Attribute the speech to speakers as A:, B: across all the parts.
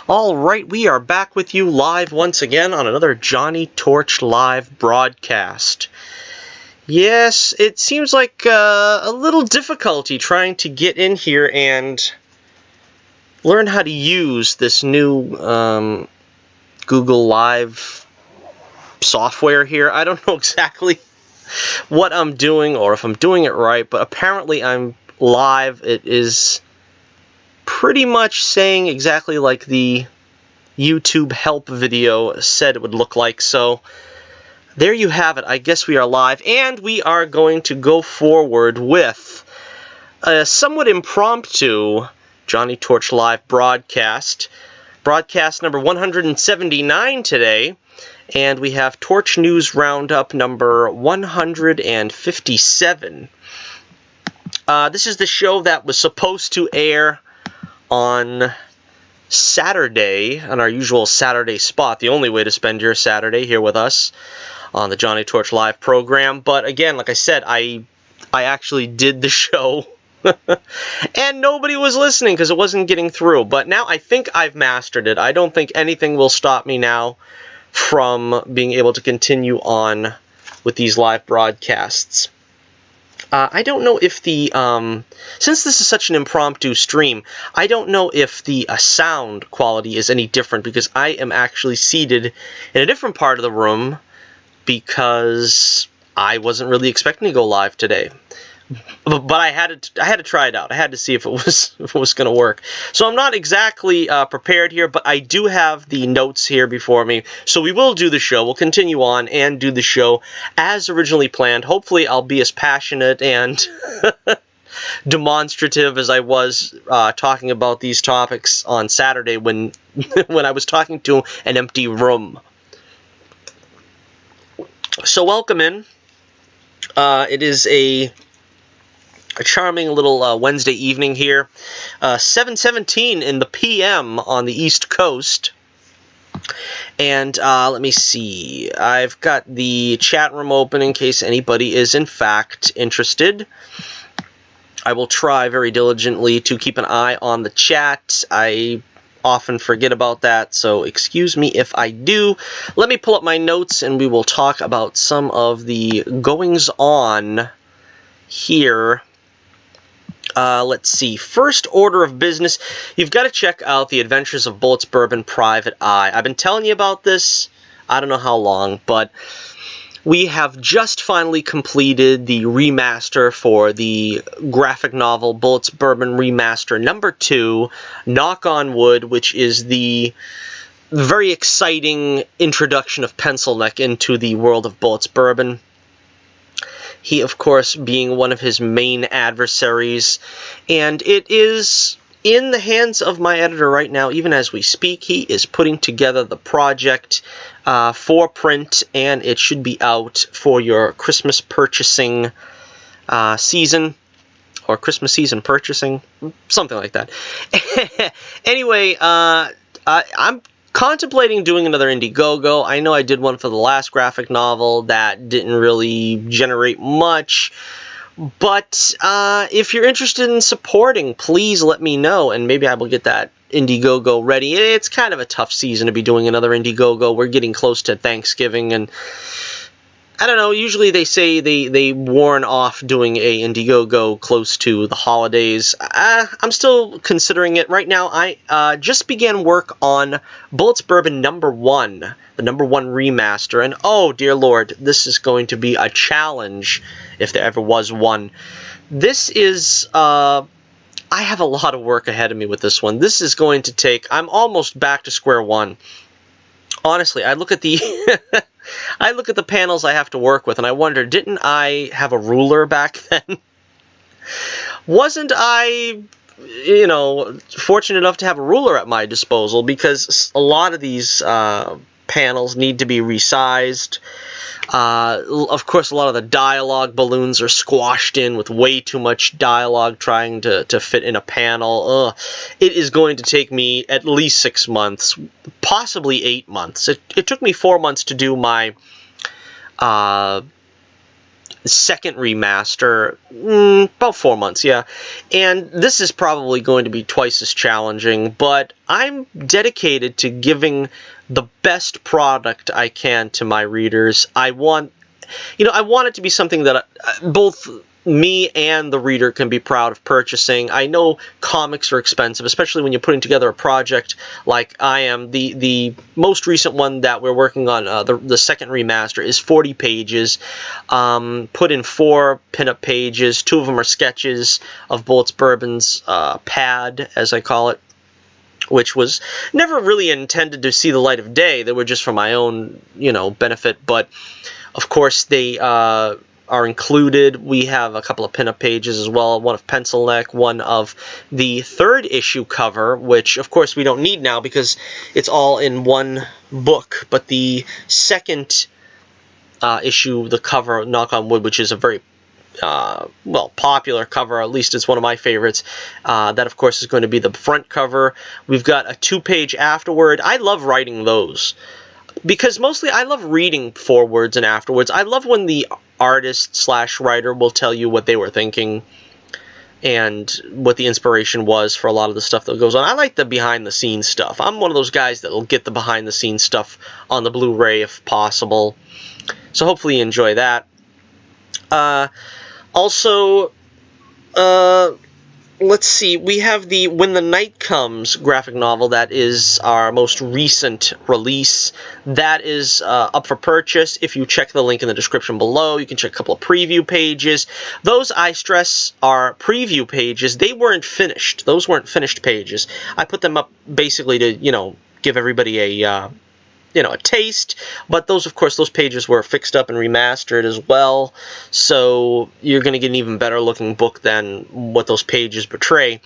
A: All right, we are back with you live once again on another Johnny Torch live broadcast. Yes, it seems like a little difficulty trying to get in here and learn how to use this new Google Live software here. I don't know exactly what I'm doing or if I'm doing it right, but apparently I'm live. It is pretty much saying exactly like the YouTube help video said it would look like. So there you have it. I guess we are live, and we are going to go forward with a somewhat impromptu Johnny Torch live broadcast. Broadcast number 179 today, and we have Torch News Roundup number 157. This is the show that was supposed to air on Saturday, on our usual Saturday spot, the only way to spend your Saturday here with us on the Johnny Torch Live program. But again, like I said, I actually did the show and nobody was listening because it wasn't getting through. But now I think I've mastered it. I don't think anything will stop me now from being able to continue on with these live broadcasts. I don't know if the, since this is such an impromptu stream, I don't know if the sound quality is any different, because I am actually seated in a different part of the room because I wasn't really expecting to go live today. But I had to try it out. I had to see if it was going to work. So I'm not exactly prepared here, but I do have the notes here before me. So we will do the show. We'll continue on and do the show as originally planned. Hopefully I'll be as passionate and demonstrative as I was talking about these topics on Saturday when I was talking to an empty room. So welcome in. It is a charming little Wednesday evening here. 7:17 in the PM on the East Coast. And let me see. I've got the chat room open in case anybody is in fact interested. I will try very diligently to keep an eye on the chat. I often forget about that, so excuse me if I do. Let me pull up my notes and we will talk about some of the goings-on here. Let's see. First order of business, you've got to check out The Adventures of Bullets Bourbon Private Eye. I've been telling you about this, I don't know how long, but we have just finally completed the remaster for the graphic novel Bullets Bourbon Remaster number 2, Knock on Wood, which is the very exciting introduction of Pencilneck into the world of Bullets Bourbon. He, of course, being one of his main adversaries, and it is in the hands of my editor right now, even as we speak. He is putting together the project for print, and it should be out for your Christmas purchasing season, or Christmas season purchasing, something like that. Anyway, I'm contemplating doing another Indiegogo. I know I did one for the last graphic novel that didn't really generate much, but if you're interested in supporting, please let me know, and maybe I will get that Indiegogo ready. It's kind of a tough season to be doing another Indiegogo. We're getting close to Thanksgiving, and I don't know, usually they say they warn off doing a Indiegogo close to the holidays. I'm still considering it. Right now, I just began work on Bullets Bourbon number 1, the number 1 remaster, and oh dear lord, this is going to be a challenge if there ever was one. This is, I have a lot of work ahead of me with this one. This is going to take, I'm almost back to square one. Honestly, I look at the I look at the panels I have to work with, and I wonder, didn't I have a ruler back then? Wasn't I, you know, fortunate enough to have a ruler at my disposal? Because a lot of these panels need to be resized. Of course, a lot of the dialogue balloons are squashed in with way too much dialogue trying to fit in a panel. It is going to take me at least 6 months, possibly 8 months. It took me 4 months to do my second remaster, about 4 months, yeah. And this is probably going to be twice as challenging, but I'm dedicated to giving the best product I can to my readers. I want it to be something that both me and the reader can be proud of purchasing. I know comics are expensive, especially when you're putting together a project like I am. The most recent one that we're working on, the second remaster, is 40 pages, put in 4 pinup pages. 2 of them are sketches of Bullets Bourbon's pad, as I call it, which was never really intended to see the light of day. They were just for my own, benefit, but of course, they are included. We have a couple of pinup pages as well, one of pencil neck, one of the 3rd issue cover, which, of course, we don't need now because it's all in one book. But the 2nd issue, the cover, knock on wood, which is a very popular cover, at least it's one of my favorites. That, of course, is going to be the front cover. We've got a 2-page afterword. I love writing those, because mostly I love reading forwards and afterwards. I love when the artist/writer will tell you what they were thinking and what the inspiration was for a lot of the stuff that goes on. I like the behind-the-scenes stuff. I'm one of those guys that will get the behind-the-scenes stuff on the Blu-ray if possible. So hopefully you enjoy that. Also, let's see, we have the When the Night Comes graphic novel. That is our most recent release. That is up for purchase. If you check the link in the description below, you can check a couple of preview pages. Those, I stress, are preview pages. They weren't finished. Those weren't finished pages. I put them up basically to, give everybody a taste, but those, of course, those pages were fixed up and remastered as well, so you're going to get an even better looking book than what those pages portray.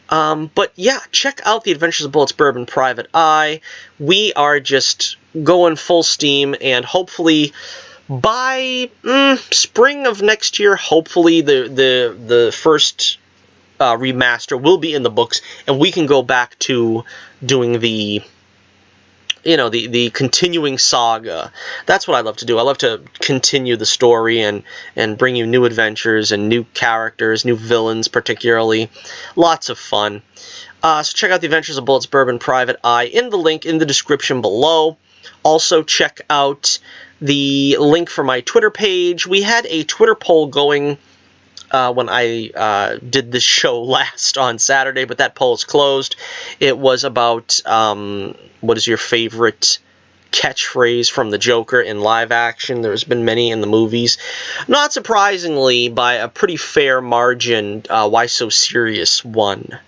A: But yeah, check out The Adventures of Bullets Bourbon Private Eye. We are just going full steam, and hopefully by spring of next year, hopefully the first remaster will be in the books, and we can go back to doing the continuing saga. That's what I love to do. I love to continue the story and bring you new adventures and new characters, new villains particularly. Lots of fun. So check out The Adventures of Bullets Bourbon Private Eye in the link in the description below. Also check out the link for my Twitter page. We had a Twitter poll going when I did this show last on Saturday, but that poll is closed. It was about what is your favorite catchphrase from the Joker in live action. There's been many in the movies. Not surprisingly, by a pretty fair margin, Why So Serious won.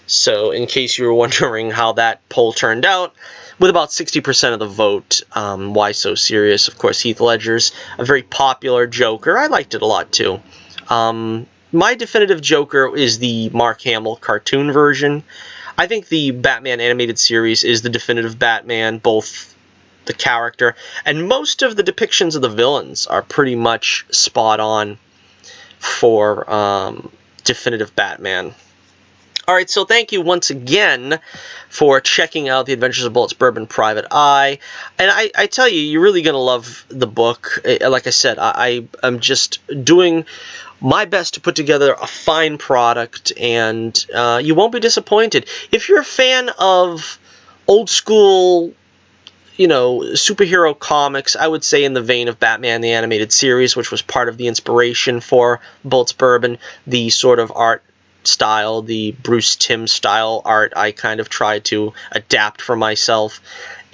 A: So in case you were wondering how that poll turned out, with about 60% of the vote, Why So Serious. Of course, Heath Ledger's a very popular Joker. I liked it a lot too. My definitive Joker is the Mark Hamill cartoon version. I think the Batman animated series is the definitive Batman, both the character and most of the depictions of the villains are pretty much spot on for definitive Batman. Alright, so thank you once again for checking out The Adventures of Bullets Bourbon Private Eye. And I tell you, you're really going to love the book. Like I said, I'm just doing my best to put together a fine product, and you won't be disappointed. If you're a fan of old school, superhero comics, I would say in the vein of Batman the Animated Series, which was part of the inspiration for Bullets Bourbon, the sort of art style, the Bruce Timm style art I kind of tried to adapt for myself.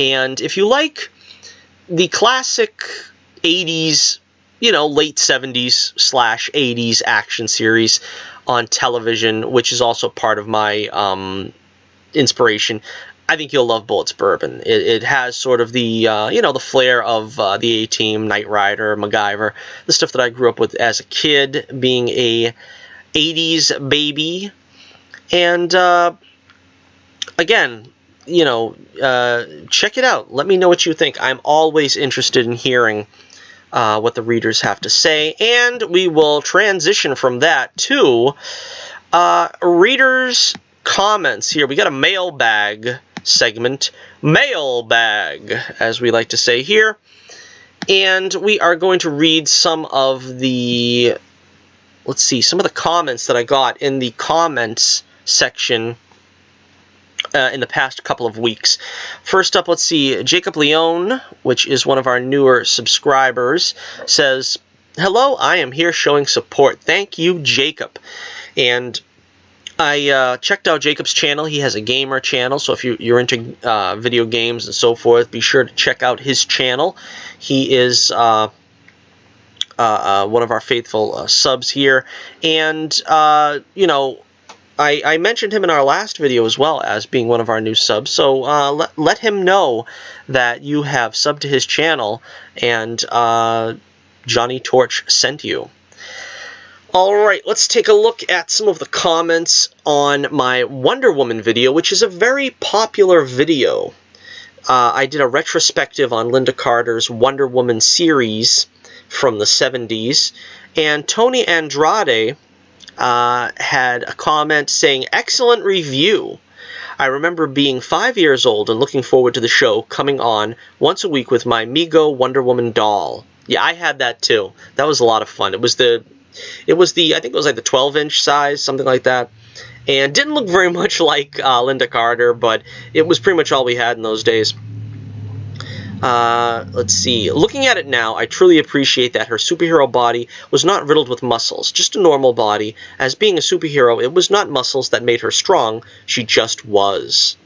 A: And if you like the classic 80s, late 70s / 80s action series on television, which is also part of my inspiration, I think you'll love Bullets Bourbon. It has sort of the, the flair of the A-Team, Knight Rider, MacGyver, the stuff that I grew up with as a kid, being a 80s baby. And, again, check it out. Let me know what you think. I'm always interested in hearing what the readers have to say, and we will transition from that to readers' comments here. We got a mailbag segment, mailbag, as we like to say here, And we are going to read some of the, let's see, some of the comments that I got in the comments section in the past couple of weeks. First up, let's see, Jacob Leone, which is one of our newer subscribers, says, "Hello, I am here showing support. Thank you, Jacob." And I checked out Jacob's channel. He has a gamer channel, so if you're into video games and so forth, be sure to check out his channel. He is one of our faithful subs here, and you know, I mentioned him in our last video as well as being one of our new subs, so let him know that you have subbed to his channel and Johnny Torch sent you. Alright, let's take a look at some of the comments on my Wonder Woman video, which is a very popular video. I did a retrospective on Linda Carter's Wonder Woman series from the 70s, and Tony Andrade had a comment saying, "Excellent review. I remember being 5 years old and looking forward to the show coming on once a week with my Mego Wonder Woman doll." Yeah, I had that too. That was a lot of fun. It was the I think it was like the 12-inch size, something like that. And didn't look very much like Linda Carter, but it was pretty much all we had in those days. Let's see. Looking at it now, I truly appreciate that her superhero body was not riddled with muscles, just a normal body. As being a superhero, it was not muscles that made her strong, she just was.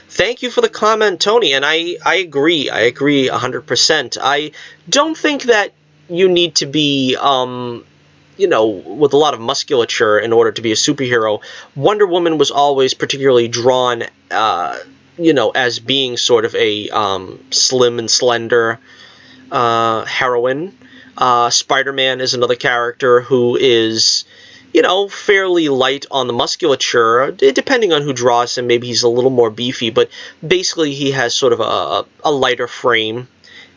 A: Thank you for the comment, Tony, and I agree. I agree 100%. I don't think that you need to be, you know, with a lot of musculature in order to be a superhero. Wonder Woman was always particularly drawn, you know, as being sort of a slim and slender heroine. Spider-Man is another character who is, you know, fairly light on the musculature, depending on who draws him. Maybe he's a little more beefy, but basically he has sort of a lighter frame,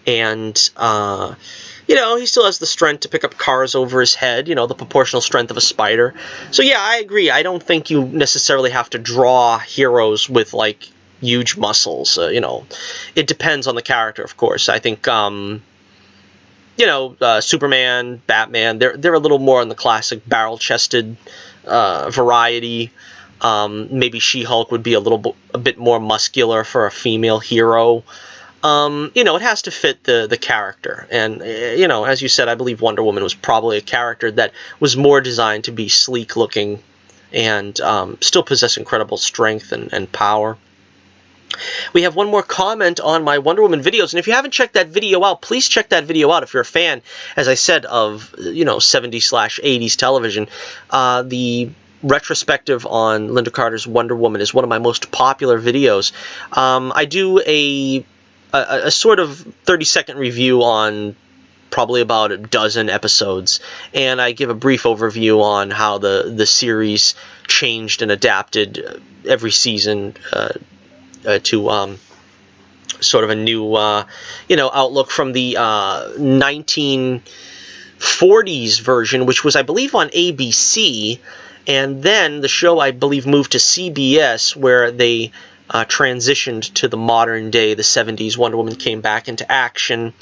A: and you know, he still has the strength to pick up cars over his head, you know, the proportional strength of a spider. So yeah, I agree. I don't think you necessarily have to draw heroes with, like, huge muscles. You know, it depends on the character, of course. I think, you know, Superman, Batman, they're a little more on the classic barrel-chested variety. Maybe She-Hulk would be a bit more muscular for a female hero. You know, it has to fit the character. And, you know, as you said, I believe Wonder Woman was probably a character that was more designed to be sleek-looking and still possess incredible strength and power. We have one more comment on my Wonder Woman videos, and if you haven't checked that video out, please check that video out if you're a fan, as I said, of, you know, 70s/80s television. The retrospective on Linda Carter's Wonder Woman is one of my most popular videos. I do a sort of 30-second review on probably about a dozen episodes, and I give a brief overview on how the series changed and adapted every season to sort of a new, you know, outlook from the 1940s version, which was, I believe, on ABC, and then the show, I believe, moved to CBS, where they transitioned to the modern day, the 70s. Wonder Woman came back into action.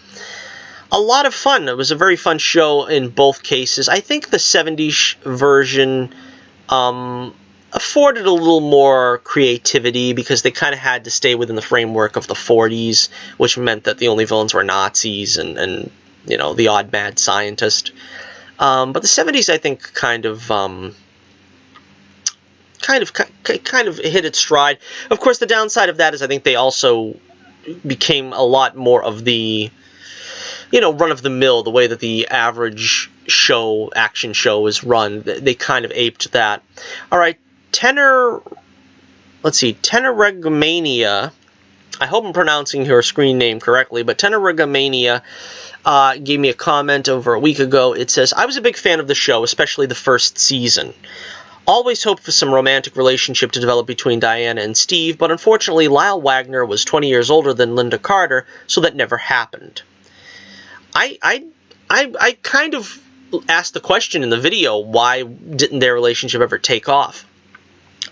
A: A lot of fun. It was a very fun show in both cases. I think the 70s version afforded a little more creativity because they kind of had to stay within the framework of the 40s, which meant that the only villains were Nazis and you know, the odd mad scientist. But the 70s, I think, kind of hit its stride. Of course, the downside of that is I think they also became a lot more of the, you know, run-of-the-mill, the way that the average action show is run. They kind of aped that. All right, Tenorregomania, I hope I'm pronouncing her screen name correctly, but Tenorregomania gave me a comment over a week ago. It says, "I was a big fan of the show, especially the first season. Always hoped for some romantic relationship to develop between Diana and Steve, but unfortunately Lyle Wagner was 20 years older than Linda Carter, so that never happened." I kind of asked the question in the video, why didn't their relationship ever take off?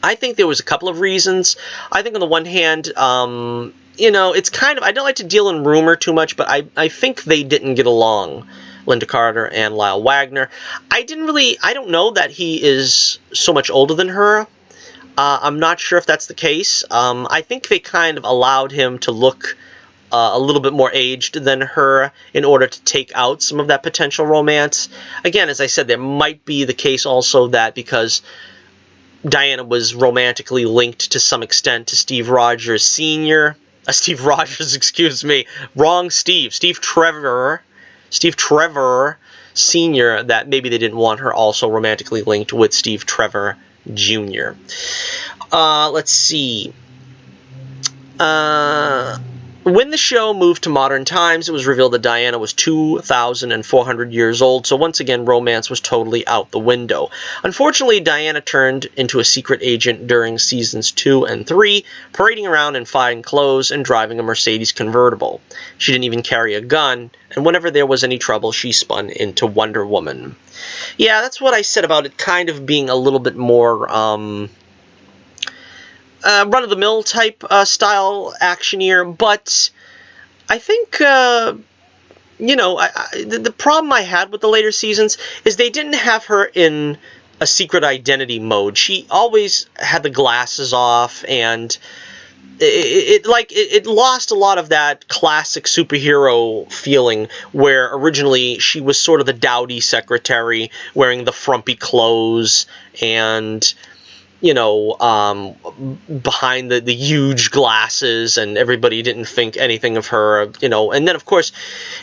A: I think there was a couple of reasons. I think on the one hand, you know, it's kind of, I don't like to deal in rumor too much, but I think they didn't get along, Linda Carter and Lyle Wagner. I don't know that he is so much older than her. I'm not sure if that's the case. I think they kind of allowed him to look a little bit more aged than her in order to take out some of that potential romance. Again, as I said, there might be the case also that because Diana was romantically linked to some extent to Steve Rogers Sr. Steve Rogers, excuse me. Wrong Steve. Steve Trevor Sr., that maybe they didn't want her also romantically linked with Steve Trevor Jr. Let's see. When the show moved to modern times, it was revealed that Diana was 2,400 years old, so once again, romance was totally out the window. Unfortunately, Diana turned into a secret agent during seasons 2 and 3, parading around in fine clothes and driving a Mercedes convertible. She didn't even carry a gun, and whenever there was any trouble, she spun into Wonder Woman. Yeah, that's what I said about it kind of being a little bit more, run-of-the-mill type style actioneer, but I think, you know, the problem I had with the later seasons is they didn't have her in a secret identity mode. She always had the glasses off, and it lost a lot of that classic superhero feeling where originally she was sort of the dowdy secretary wearing the frumpy clothes and, you know, behind the huge glasses, and everybody didn't think anything of her, you know. And then, of course,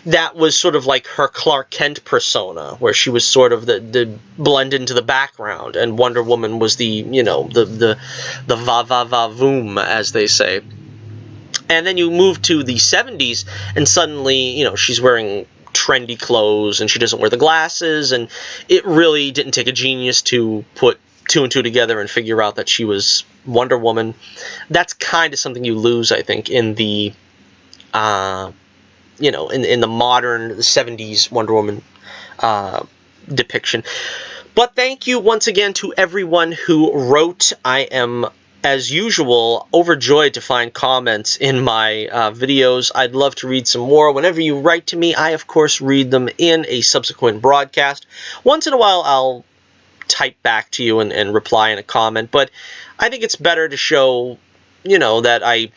A: that was sort of like her Clark Kent persona, where she was sort of the blend into the background, and Wonder Woman was the, you know, the va-va-va-voom, as they say. And then you move to the 70s, and suddenly, you know, she's wearing trendy clothes, and she doesn't wear the glasses, and it really didn't take a genius to put 2 and 2 together and figure out that she was Wonder Woman. That's kind of something you lose, I think, in the, you know, in the modern 70s Wonder Woman depiction. But thank you once again to everyone who wrote. I am, as usual, overjoyed to find comments in my videos. I'd love to read some more. Whenever you write to me, I, of course, read them in a subsequent broadcast. Once in a while, I'll type back to you and reply in a comment, but I think it's better to show, you know, that I,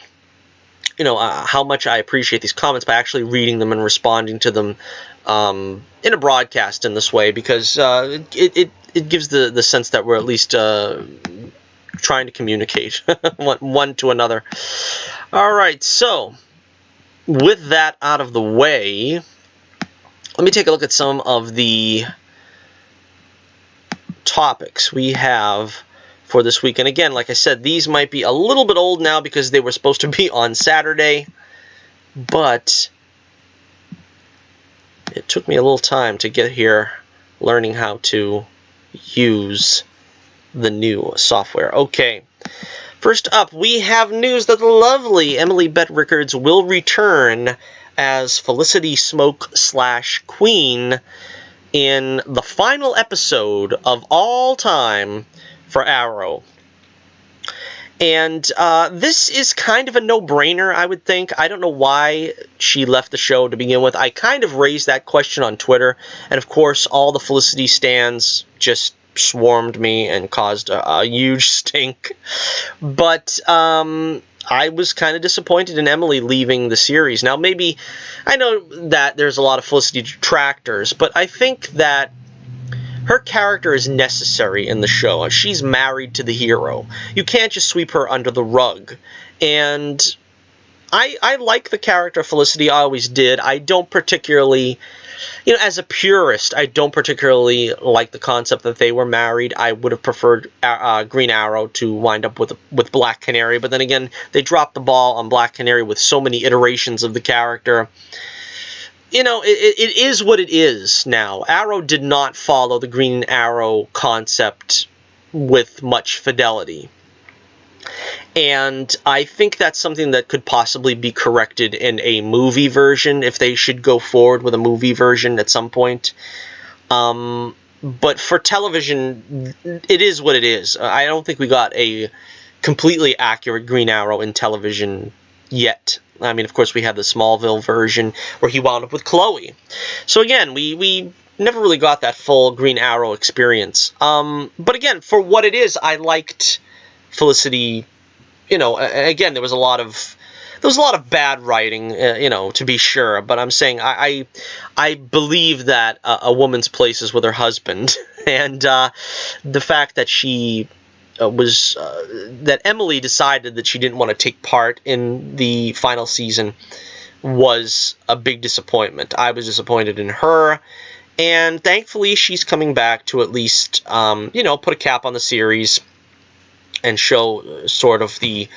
A: you know, how much I appreciate these comments by actually reading them and responding to them in a broadcast in this way, because it gives the sense that we're at least trying to communicate one to another. All right, so with that out of the way, let me take a look at some of the topics we have for this week. And again, like I said, these might be a little bit old now because they were supposed to be on Saturday, but it took me a little time to get here learning how to use the new software. Okay, first up, we have news that the lovely Emily Bett Rickards will return as Felicity Smoke / Queen in the final episode of all time for Arrow. And this is kind of a no-brainer, I would think. I don't know why she left the show to begin with. I kind of raised that question on Twitter, and of course all the Felicity stans just swarmed me and caused a huge stink. But I was kind of disappointed in Emily leaving the series. Now, maybe, I know that there's a lot of Felicity detractors, but I think that her character is necessary in the show. She's married to the hero. You can't just sweep her under the rug. And I like the character of Felicity. I always did. I don't particularly, you know, as a purist, I don't particularly like the concept that they were married. I would have preferred Green Arrow to wind up with Black Canary, but then again, they dropped the ball on Black Canary with so many iterations of the character. You know, it is what it is now. Arrow did not follow the Green Arrow concept with much fidelity. And I think that's something that could possibly be corrected in a movie version, if they should go forward with a movie version at some point. But for television, it is what it is. I don't think we got a completely accurate Green Arrow in television yet. I mean, of course, we had the Smallville version where he wound up with Chloe. So again, we never really got that full Green Arrow experience. But again, for what it is, I liked Felicity. You know, again, there was a lot of bad writing, you know, to be sure. But I'm saying I believe that a woman's place is with her husband, and the fact that she that Emily decided that she didn't want to take part in the final season was a big disappointment. I was disappointed in her, and thankfully she's coming back to at least, you know, put a cap on the series and show sort of the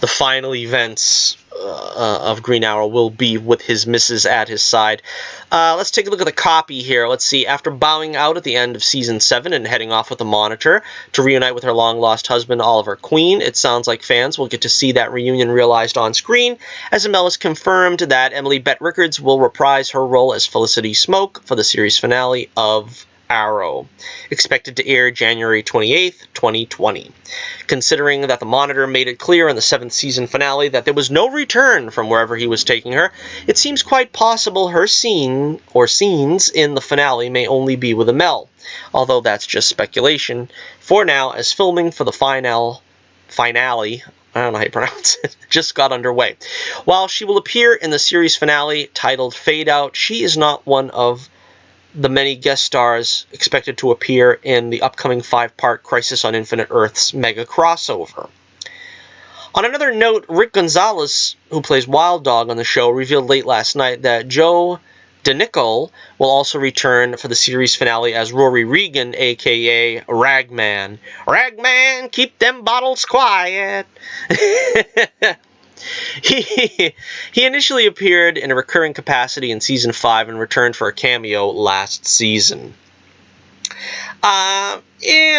A: final events of Green Arrow will be with his missus at his side. Let's take a look at the copy here. Let's see. After bowing out at the end of Season 7 and heading off with the Monitor to reunite with her long-lost husband, Oliver Queen, it sounds like fans will get to see that reunion realized on screen, as Amell has confirmed that Emily Bett Rickards will reprise her role as Felicity Smoke for the series finale of Arrow, expected to air January 28th, 2020. Considering that the Monitor made it clear in the 7th season finale that there was no return from wherever he was taking her, it seems quite possible her scene or scenes in the finale may only be with Amell, although that's just speculation. For now, as filming for the finale, I don't know how you pronounce it, just got underway. While she will appear in the series finale titled Fade Out, she is not one of the many guest stars expected to appear in the upcoming 5-part Crisis on Infinite Earths mega crossover. On another note, Rick Gonzalez, who plays Wild Dog on the show, revealed late last night that Joe DeNicol will also return for the series finale as Rory Regan, a.k.a. Ragman. Ragman, keep them bottles quiet! He initially appeared in a recurring capacity in Season 5 and returned for a cameo last season. I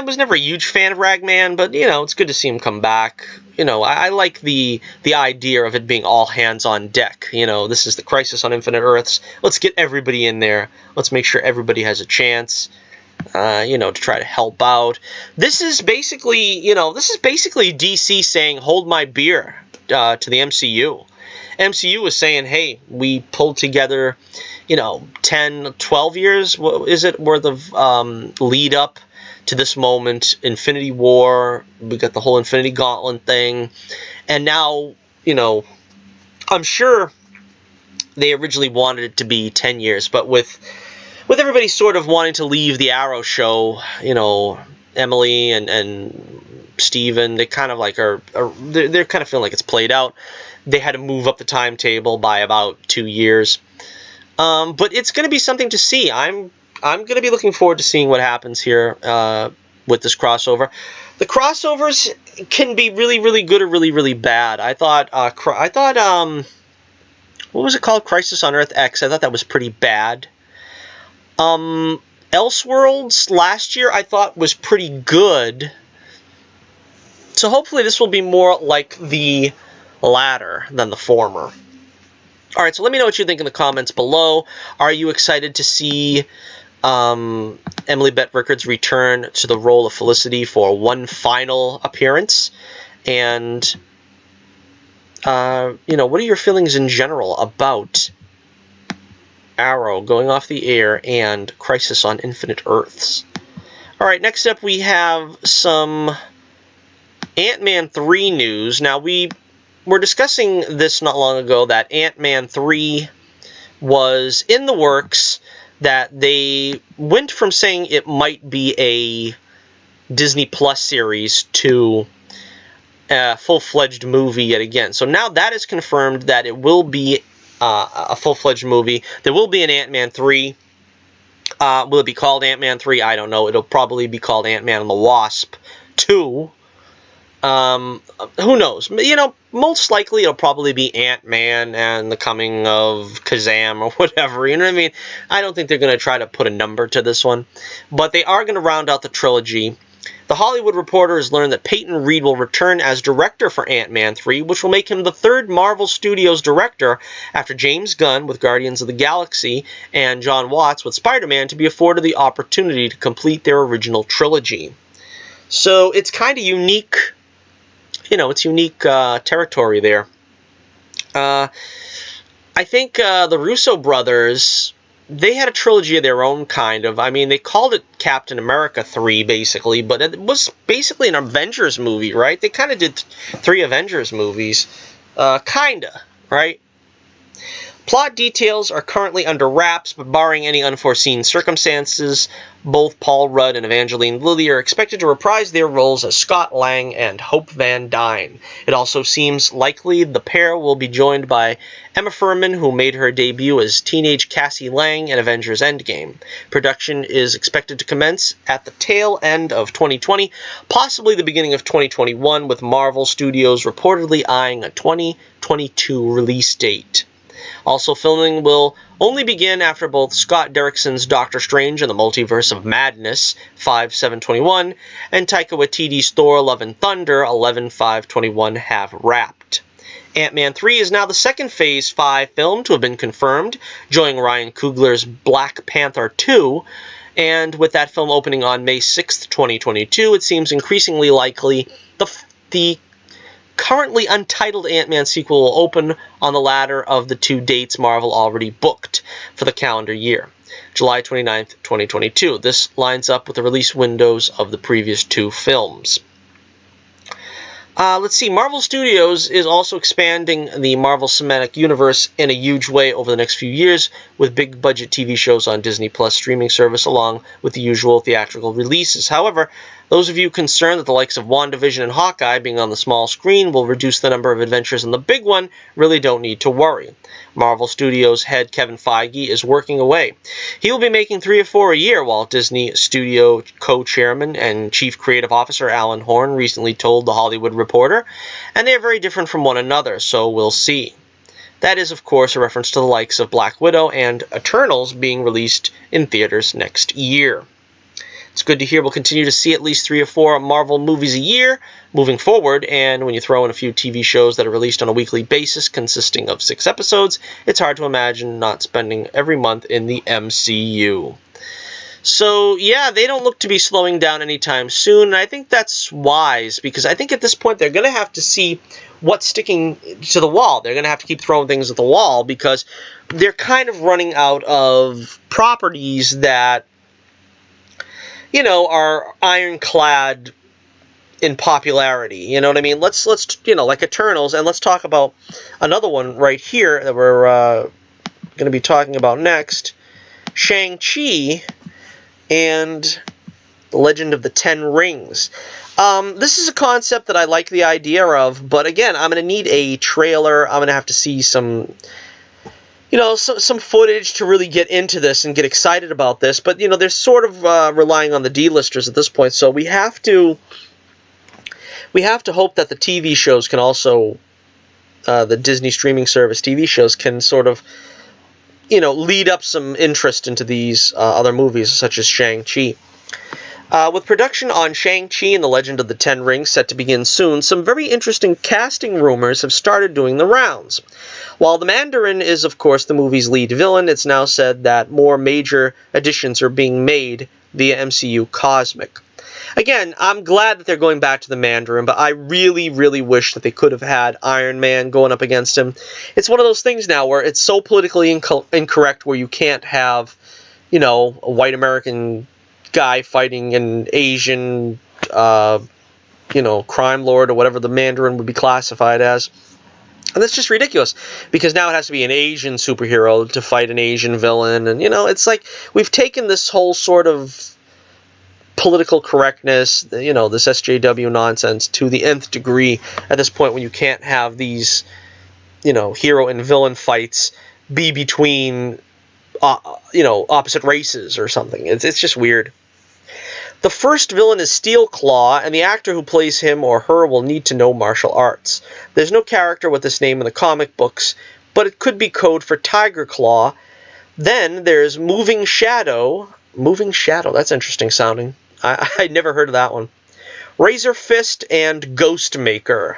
A: was never a huge fan of Ragman, but, you know, it's good to see him come back. You know, I like the idea of it being all hands on deck. You know, this is the Crisis on Infinite Earths. Let's get everybody in there. Let's make sure everybody has a chance. You know, to try to help out. This is basically, you know, DC saying, hold my beer to the MCU. MCU is saying, hey, we pulled together, you know, 10, 12 years, what is it, worth of lead up to this moment, Infinity War, we got the whole Infinity Gauntlet thing, and now, you know, I'm sure they originally wanted it to be 10 years, but with everybody sort of wanting to leave the Arrow show, you know, Emily and Steven, they kind of like they're kind of feeling like it's played out. They had to move up the timetable by about 2 years. But it's going to be something to see. I'm going to be looking forward to seeing what happens here with this crossover. The crossovers can be really, really good or really, really bad. I thought what was it called? Crisis on Earth X. I thought that was pretty bad. Elseworlds last year I thought was pretty good. So hopefully this will be more like the latter than the former. Alright, so let me know what you think in the comments below. Are you excited to see Emily Bett Rickards return to the role of Felicity for one final appearance? And, you know, what are your feelings in general about Arrow going off the air and Crisis on Infinite Earths? Alright, next up we have some Ant-Man 3 news. Now, we were discussing this not long ago, that Ant-Man 3 was in the works, that they went from saying it might be a Disney Plus series to a full-fledged movie yet again. So now that is confirmed that it will be a full-fledged movie. There will be an Ant-Man 3. Will it be called Ant-Man 3? I don't know. It'll probably be called Ant-Man and the Wasp 2. Who knows? You know, most likely it'll probably be Ant-Man and the Coming of Kazam or whatever. You know what I mean? I don't think they're going to try to put a number to this one. But they are going to round out the trilogy. The Hollywood Reporter has learned that Peyton Reed will return as director for Ant-Man 3, which will make him the third Marvel Studios director after James Gunn with Guardians of the Galaxy and John Watts with Spider-Man to be afforded the opportunity to complete their original trilogy. So it's kind of unique, it's unique territory there. I think the Russo brothers, they had a trilogy of their own, kind of. I mean, they called it Captain America 3, basically, but it was basically an Avengers movie, right? They kind of did 3 Avengers movies. Kinda, right? Plot details are currently under wraps, but barring any unforeseen circumstances, both Paul Rudd and Evangeline Lilly are expected to reprise their roles as Scott Lang and Hope Van Dyne. It also seems likely the pair will be joined by Emma Fuhrman, who made her debut as teenage Cassie Lang in Avengers Endgame. Production is expected to commence at the tail end of 2020, possibly the beginning of 2021, with Marvel Studios reportedly eyeing a 2022 release date. Also, filming will only begin after both Scott Derrickson's Doctor Strange and the Multiverse of Madness 5/7/21 and Taika Waititi's Thor Love and Thunder 11/5/21 have wrapped. Ant-Man 3 is now the second Phase 5 film to have been confirmed, joining Ryan Coogler's Black Panther 2, and with that film opening on May 6, 2022, it seems increasingly likely the currently untitled Ant-Man sequel will open on the latter of the 2 dates Marvel already booked for the calendar year, July 29th, 2022. This lines up with the release windows of the previous 2 films. Let's see, Marvel Studios is also expanding the Marvel Cinematic Universe in a huge way over the next few years, with big-budget TV shows on Disney Plus streaming service along with the usual theatrical releases. However, those of you concerned that the likes of WandaVision and Hawkeye being on the small screen will reduce the number of adventures in the big one really don't need to worry. Marvel Studios head Kevin Feige is working away. He will be making 3 or 4 a year, while Disney Studio co-chairman and chief creative officer Alan Horn recently told The Hollywood Reporter, and they are very different from one another, so we'll see. That is, of course, a reference to the likes of Black Widow and Eternals being released in theaters next year. It's good to hear we'll continue to see at least 3 or 4 Marvel movies a year moving forward, and when you throw in a few TV shows that are released on a weekly basis consisting of 6 episodes, it's hard to imagine not spending every month in the MCU. So, yeah, they don't look to be slowing down anytime soon, and I think that's wise, because I think at this point they're going to have to see what's sticking to the wall. They're going to have to keep throwing things at the wall, because they're kind of running out of properties that, are ironclad in popularity. You know what I mean? Let's like Eternals, and let's talk about another one right here that we're going to be talking about next, Shang-Chi and the Legend of the Ten Rings. This is a concept that I like the idea of, but again, I'm going to need a trailer. I'm going to have to see some some footage to really get into this and get excited about this. But, they're sort of relying on the D-listers at this point. So we have to hope that the TV shows can also, the Disney streaming service TV shows can sort of, lead up some interest into these other movies, such as Shang-Chi. With production on Shang-Chi and the Legend of the Ten Rings set to begin soon, some very interesting casting rumors have started doing the rounds. While the Mandarin is, of course, the movie's lead villain, it's now said that more major additions are being made via MCU Cosmic. Again, I'm glad that they're going back to the Mandarin, but I really, really wish that they could have had Iron Man going up against him. It's one of those things now where it's so politically incorrect where you can't have, a white American guy fighting an Asian, crime lord or whatever the Mandarin would be classified as. And that's just ridiculous, because now it has to be an Asian superhero to fight an Asian villain. And, it's like we've taken this whole sort of political correctness, this SJW nonsense to the nth degree at this point, when you can't have these, hero and villain fights be between, opposite races or something. It's just weird. The first villain is Steel Claw, and the actor who plays him or her will need to know martial arts. There's no character with this name in the comic books, but it could be code for Tiger Claw. Then there's Moving Shadow. Moving Shadow, that's interesting sounding. I'd never heard of that one. Razor Fist and Ghostmaker.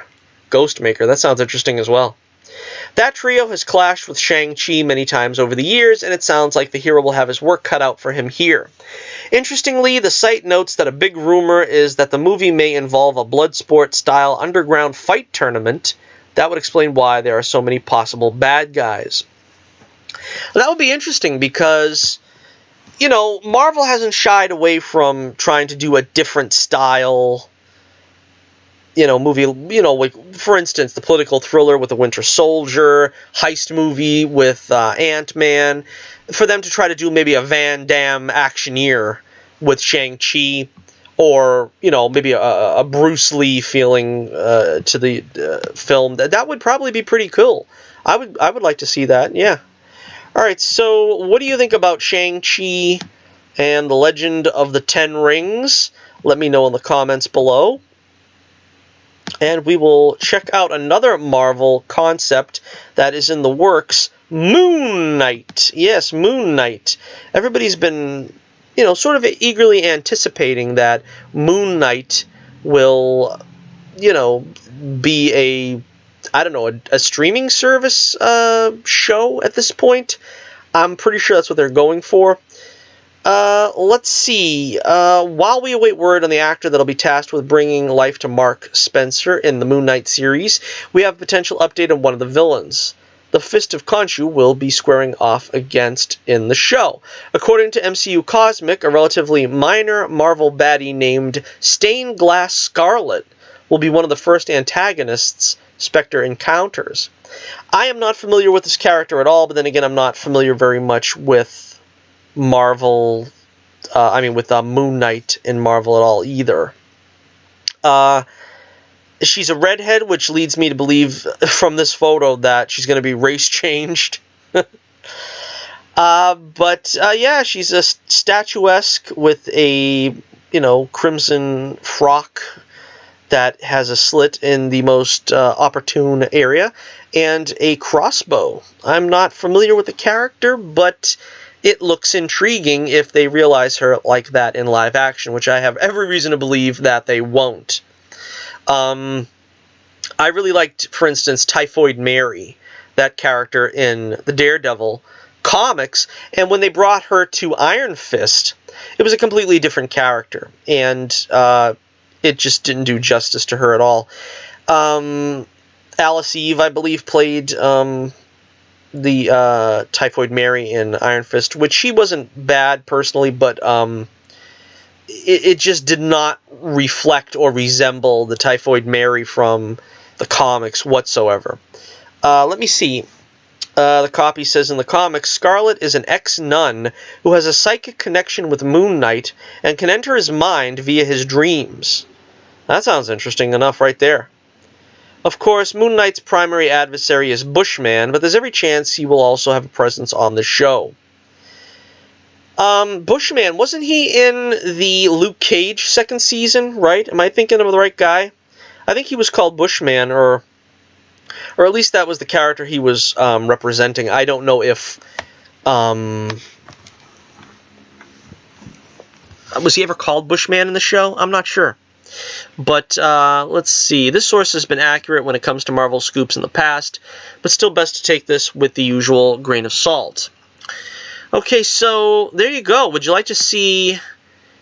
A: Ghostmaker, that sounds interesting as well. That trio has clashed with Shang-Chi many times over the years, and it sounds like the hero will have his work cut out for him here. Interestingly, the site notes that a big rumor is that the movie may involve a Bloodsport-style underground fight tournament. That would explain why there are so many possible bad guys. That would be interesting because, you know, Marvel hasn't shied away from trying to do a different style, you know, movie, you know, like, for instance, the political thriller with the Winter Soldier, heist movie with Ant-Man, for them to try to do maybe a Van Damme actioneer with Shang-Chi, or, you know, maybe a Bruce Lee feeling to the film. That would probably be pretty cool. I would like to see that, yeah. Alright, so what do you think about Shang-Chi and the Legend of the Ten Rings? Let me know in the comments below. And we will check out another Marvel concept that is in the works, Moon Knight. Yes, Moon Knight. Everybody's been, you know, sort of eagerly anticipating that Moon Knight will, you know, be I don't know, a streaming service show at this point. I'm pretty sure that's what they're going for. Let's see. While we await word on the actor that'll be tasked with bringing life to Mark Spencer in the Moon Knight series, we have a potential update on one of the villains. The Fist of Khonshu will be squaring off against in the show. According to MCU Cosmic, a relatively minor Marvel baddie named Stained Glass Scarlet will be one of the first antagonists Spectre encounters. I am not familiar with this character at all, but then again, I'm not familiar very much with Marvel, with Moon Knight in Marvel at all either. She's a redhead, which leads me to believe from this photo that she's going to be race changed. Yeah, she's a statuesque with a, you know, crimson frock that has a slit in the most opportune area, and a crossbow. I'm not familiar with the character, but it looks intriguing if they realize her like that in live action, which I have every reason to believe that they won't. I really liked, for instance, Typhoid Mary, that character in the Daredevil comics, and when they brought her to Iron Fist, it was a completely different character, and it just didn't do justice to her at all. Alice Eve, I believe, played the Typhoid Mary in Iron Fist, which she wasn't bad personally, but it just did not reflect or resemble the Typhoid Mary from the comics whatsoever. Let me see. The copy says in the comics, Scarlet is an ex-nun who has a psychic connection with Moon Knight and can enter his mind via his dreams. That sounds interesting enough right there. Of course, Moon Knight's primary adversary is Bushman, but there's every chance he will also have a presence on the show. Bushman, wasn't he in the Luke Cage second season, right? Am I thinking of the right guy? I think he was called Bushman, or at least that was the character he was representing. I don't know if... was he ever called Bushman in the show? I'm not sure. But let's see. This source has been accurate when it comes to Marvel scoops in the past, but still best to take this with the usual grain of salt. Okay, so there you go. Would you like to see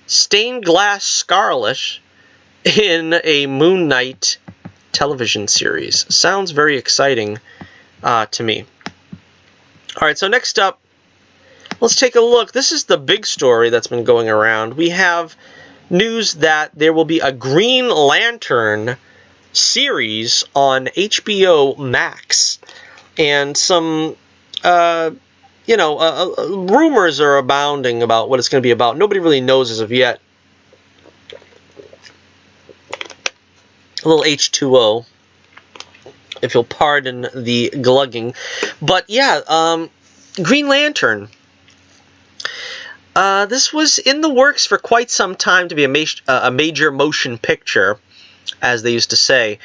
A: Stained Glass Scarlet in a Moon Knight television series? Sounds very exciting to me. Alright, so next up, let's take a look. This is the big story that's been going around. We have news that there will be a Green Lantern series on HBO Max. And some, rumors are abounding about what it's going to be about. Nobody really knows as of yet. A little H2O, if you'll pardon the glugging. But yeah, Green Lantern. This was in the works for quite some time to be a major motion picture, as they used to say.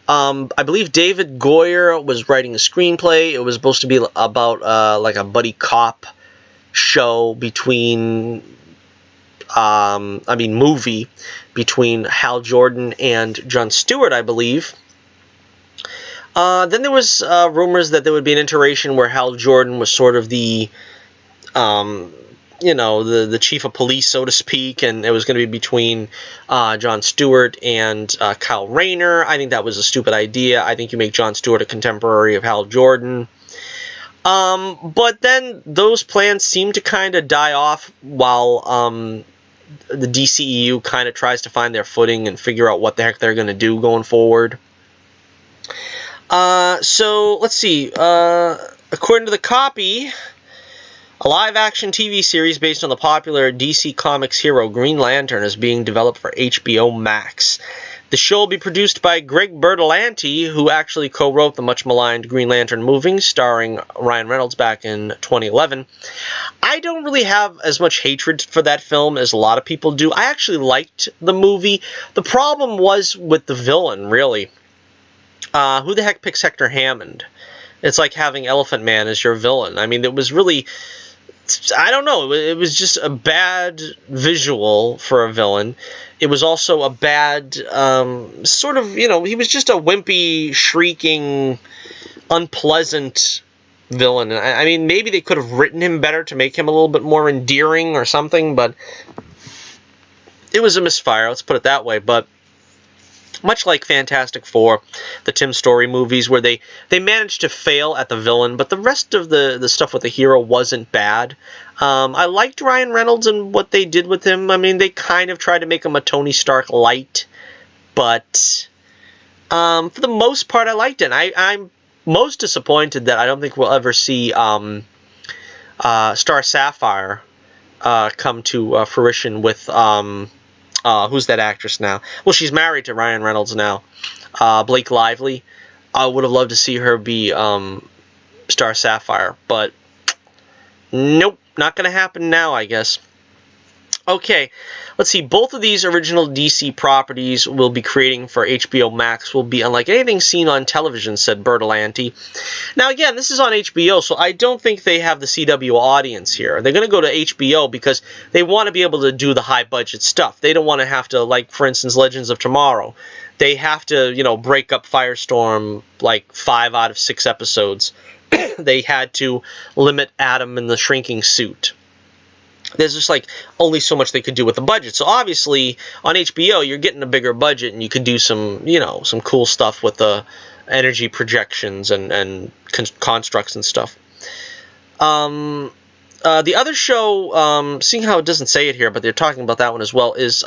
A: I believe David Goyer was writing a screenplay. It was supposed to be about like a buddy cop show between movie between Hal Jordan and Jon Stewart, I believe. Then there was rumors that there would be an iteration where Hal Jordan was sort of the the chief of police, so to speak, and it was going to be between Jon Stewart and Kyle Rayner. I think that was a stupid idea. I think you make Jon Stewart a contemporary of Hal Jordan. But then those plans seem to kind of die off while the DCEU kind of tries to find their footing and figure out what the heck they're going to do going forward. So, let's see. According to the copy, a live-action TV series based on the popular DC Comics hero Green Lantern is being developed for HBO Max. The show will be produced by Greg Berlanti, who actually co-wrote the much-maligned Green Lantern movie starring Ryan Reynolds back in 2011. I don't really have as much hatred for that film as a lot of people do. I actually liked the movie. The problem was with the villain, really. Who the heck picks Hector Hammond? It's like having Elephant Man as your villain. I mean, it was really... I don't know. It was just a bad visual for a villain. It was also a bad he was just a wimpy, shrieking, unpleasant villain. I mean, maybe they could have written him better to make him a little bit more endearing or something, but it was a misfire, let's put it that way. But much like Fantastic Four, the Tim Story movies, where they managed to fail at the villain, but the rest of the stuff with the hero wasn't bad. I liked Ryan Reynolds and what they did with him. I mean, they kind of tried to make him a Tony Stark light, but for the most part, I liked it. I'm most disappointed that I don't think we'll ever see Star Sapphire come to fruition with... who's that actress now? Well, she's married to Ryan Reynolds now. Blake Lively. I would have loved to see her be Star Sapphire, but nope, not going to happen now, I guess. Okay, let's see. Both of these original DC properties we'll be creating for HBO Max will be unlike anything seen on television, said Berlanti. Now, again, this is on HBO, so I don't think they have the CW audience here. They're going to go to HBO because they want to be able to do the high-budget stuff. They don't want to have to, like, for instance, Legends of Tomorrow. They have to, break up Firestorm, like, 5 out of 6 episodes. They had to limit Adam in the shrinking suit. There's just like only so much they could do with the budget. So obviously on HBO you're getting a bigger budget and you can do some some cool stuff with the energy projections and constructs and stuff. The other show, seeing how it doesn't say it here, but they're talking about that one as well, is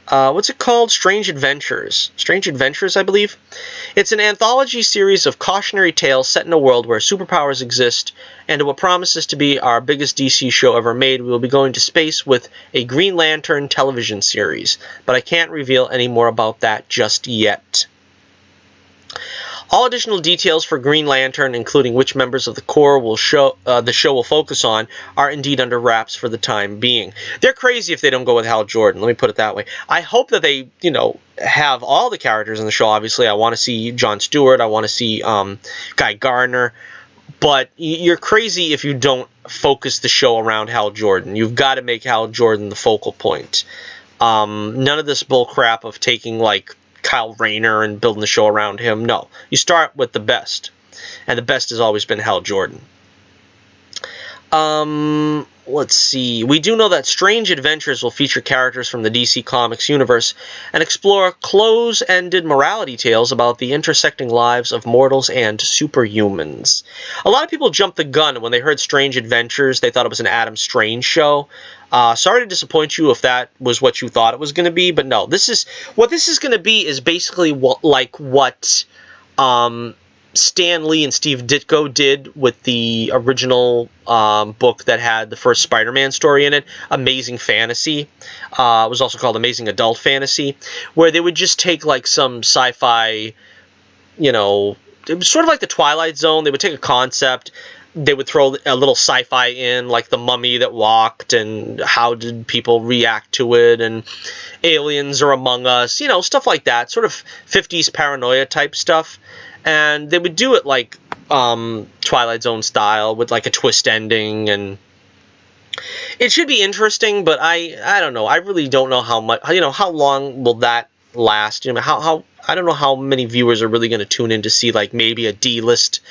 A: what's it called? Strange Adventures. Strange Adventures, I believe. It's an anthology series of cautionary tales set in a world where superpowers exist, and to what promises to be our biggest DC show ever made, we will be going to space with a Green Lantern television series. But I can't reveal any more about that just yet. All additional details for Green Lantern, including which members of the Corps the show will focus on, are indeed under wraps for the time being. They're crazy if they don't go with Hal Jordan, let me put it that way. I hope that they, have all the characters in the show, obviously. I want to see Jon Stewart, I want to see Guy Gardner, but you're crazy if you don't focus the show around Hal Jordan. You've got to make Hal Jordan the focal point. None of this bullcrap of taking, like, Kyle Rayner and building the show around him. No. You start with the best. And the best has always been Hal Jordan. Let's see. We do know that Strange Adventures will feature characters from the DC Comics universe and explore close-ended morality tales about the intersecting lives of mortals and superhumans. A lot of people jumped the gun when they heard Strange Adventures. They thought it was an Adam Strange show. Sorry to disappoint you if that was what you thought it was going to be, but no. This is going to be is basically what Stan Lee and Steve Ditko did with the original book that had the first Spider-Man story in it, Amazing Fantasy. It was also called Amazing Adult Fantasy, where they would just take like some sci-fi, it was sort of like the Twilight Zone. They would take a concept, they would throw a little sci-fi in, like the mummy that walked, and how did people react to it, and aliens are among us, stuff like that, sort of 50s paranoia type stuff. And they would do it like Twilight Zone style with like a twist ending and It should be interesting, but I don't know. I really don't know how much, how long will that last? How I don't know how many viewers are really going to tune in to see like maybe a D-list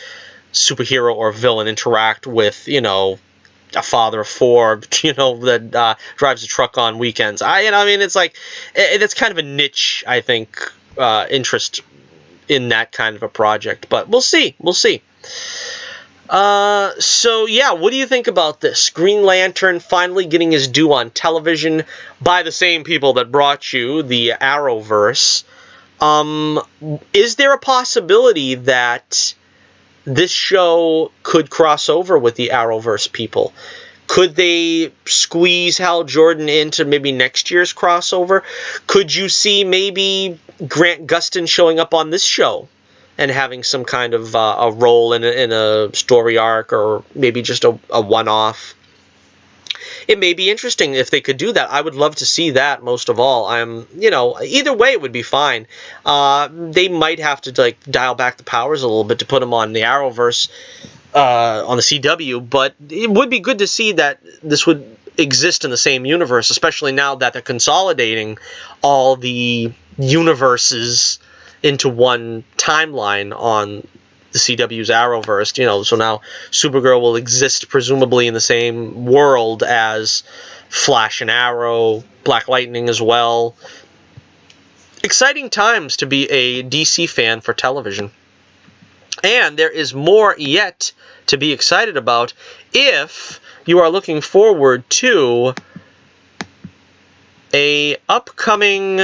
A: superhero or villain interact with, a father of four, that drives a truck on weekends. I mean, it's like it's kind of a niche, I think, interest in that kind of a project. But we'll see. We'll see. So yeah, what do you think about this? Green Lantern finally getting his due on television by the same people that brought you the Arrowverse. Is there a possibility that this show could cross over with the Arrowverse people? Could they squeeze Hal Jordan into maybe next year's crossover? Could you see maybe Grant Gustin showing up on this show and having some kind of a role in a story arc, or maybe just a one-off? It may be interesting if they could do that. I would love to see that most of all. Either way it would be fine. They might have to like dial back the powers a little bit to put them on the Arrowverse, on the CW, but it would be good to see that this would exist in the same universe, especially now that they're consolidating all the universes into one timeline on the CW's Arrowverse. So now Supergirl will exist presumably in the same world as Flash and Arrow, Black Lightning as well. Exciting times to be a DC fan for television. And there is more yet to be excited about if you are looking forward to a upcoming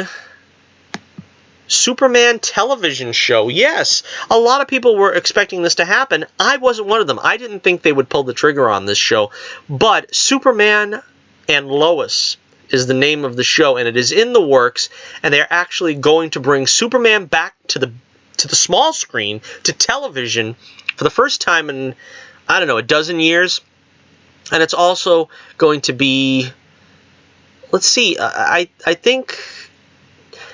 A: Superman television show. Yes, a lot of people were expecting this to happen. I wasn't one of them. I didn't think they would pull the trigger on this show. But Superman and Lois is the name of the show, and it is in the works, and they're actually going to bring Superman back to the small screen, to television, for the first time in, I don't know, a dozen years. And it's also going to be, let's see, I think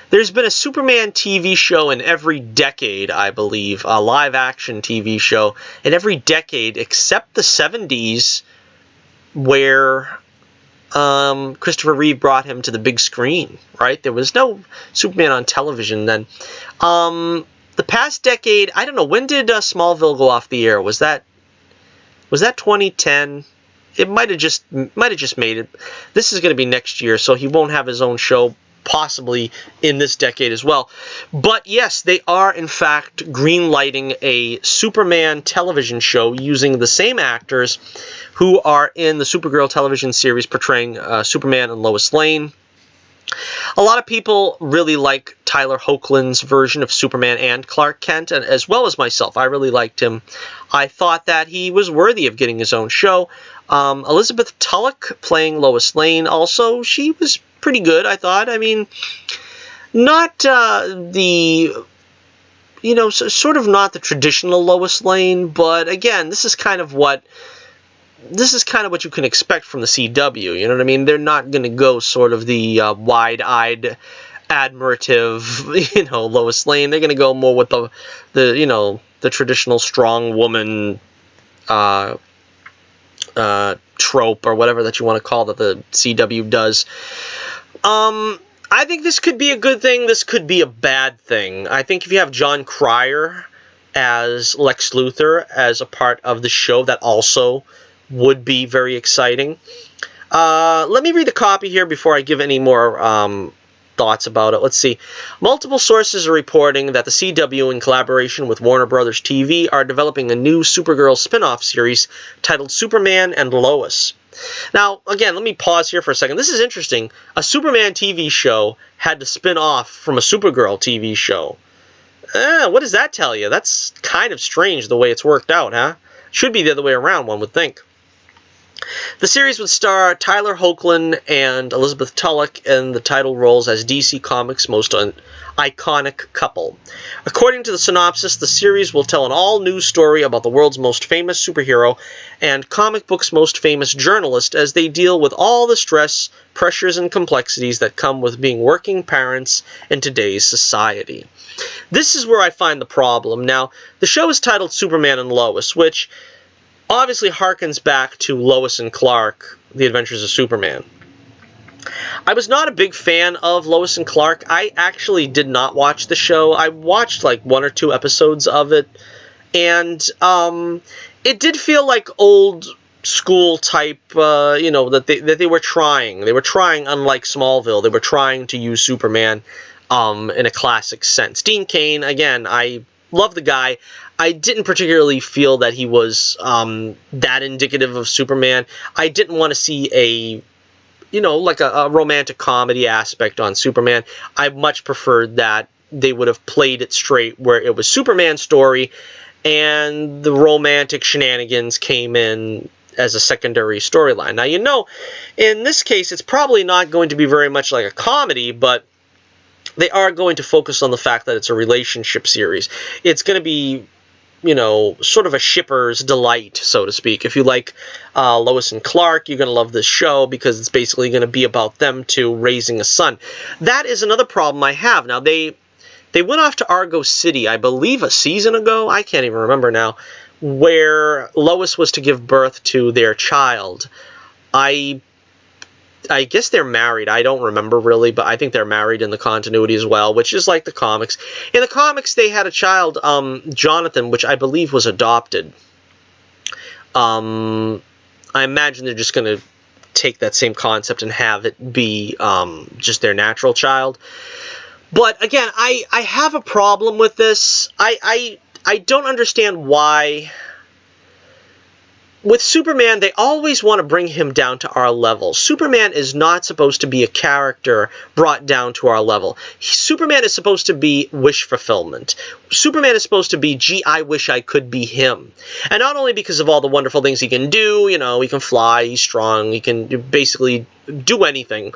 A: there's been a Superman TV show in every decade, I believe, a live-action TV show in every decade except the 70s, where Christopher Reeve brought him to the big screen, right? There was no Superman on television then. The past decade, I don't know, when did Smallville go off the air? Was that 2010? It might have just made it. This is going to be next year, so he won't have his own show possibly in this decade as well. But yes, they are in fact greenlighting a Superman television show using the same actors who are in the Supergirl television series portraying Superman and Lois Lane. A lot of people really like Tyler Hoechlin's version of Superman and Clark Kent, and as well as myself. I really liked him. I thought that he was worthy of getting his own show. Elizabeth Tulloch playing Lois Lane also, she was pretty good, I thought. I mean, not sort of not the traditional Lois Lane, but again, this is kind of what you can expect from the CW, you know what I mean? They're not going to go sort of the wide-eyed, admirative, Lois Lane. They're going to go more with the traditional strong woman trope, or whatever that you want to call that the CW does. I think this could be a good thing. This could be a bad thing. I think if you have John Cryer as Lex Luthor as a part of the show, that also would be very exciting. Let me read the copy here before I give any more thoughts about it. Let's see. Multiple sources are reporting that the CW, in collaboration with Warner Brothers TV, are developing a new Supergirl spin-off series titled Superman and Lois. Now, again, let me pause here for a second. This is interesting. A Superman TV show had to spin off from a Supergirl TV show. What does that tell you? That's kind of strange the way it's worked out, huh? Should be the other way around, one would think. The series would star Tyler Hoechlin and Elizabeth Tulloch in the title roles as DC Comics' most iconic couple. According to the synopsis, the series will tell an all-new story about the world's most famous superhero and comic books' most famous journalist as they deal with all the stress, pressures, and complexities that come with being working parents in today's society. This is where I find the problem. Now, the show is titled Superman and Lois, which obviously harkens back to Lois and Clark, The Adventures of Superman. I was not a big fan of Lois and Clark. I actually did not watch the show. I watched like 1 or 2 episodes of it, and it did feel like old school type, that they were trying. They were trying, unlike Smallville, they were trying to use Superman in a classic sense. Dean Cain, again, I love the guy. I didn't particularly feel that he was that indicative of Superman. I didn't want to see like a romantic comedy aspect on Superman. I much preferred that they would have played it straight, where it was Superman's story and the romantic shenanigans came in as a secondary storyline. Now, in this case, it's probably not going to be very much like a comedy, but they are going to focus on the fact that it's a relationship series. It's going to be, sort of a shipper's delight, so to speak. If you like Lois and Clark, you're going to love this show because it's basically going to be about them two raising a son. That is another problem I have. Now, they went off to Argo City, I believe a season ago, I can't even remember now, where Lois was to give birth to their child. I guess they're married. I don't remember really, but I think they're married in the continuity as well, which is like the comics. In the comics, they had a child, Jonathan, which I believe was adopted. I imagine they're just going to take that same concept and have it be just their natural child. But again, I have a problem with this. I don't understand why. With Superman, they always want to bring him down to our level. Superman is not supposed to be a character brought down to our level. Superman is supposed to be wish fulfillment. Superman is supposed to be, gee, I wish I could be him. And not only because of all the wonderful things he can do, he can fly, he's strong, he can basically do anything,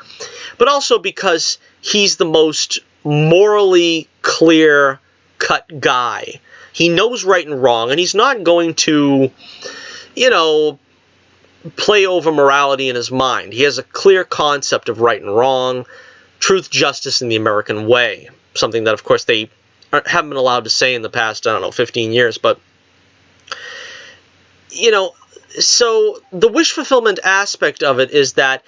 A: but also because he's the most morally clear-cut guy. He knows right and wrong, and he's not going to play over morality in his mind. He has a clear concept of right and wrong, truth, justice, in the American way. Something that, of course, they haven't been allowed to say in the past, 15 years. But, so the wish fulfillment aspect of it is that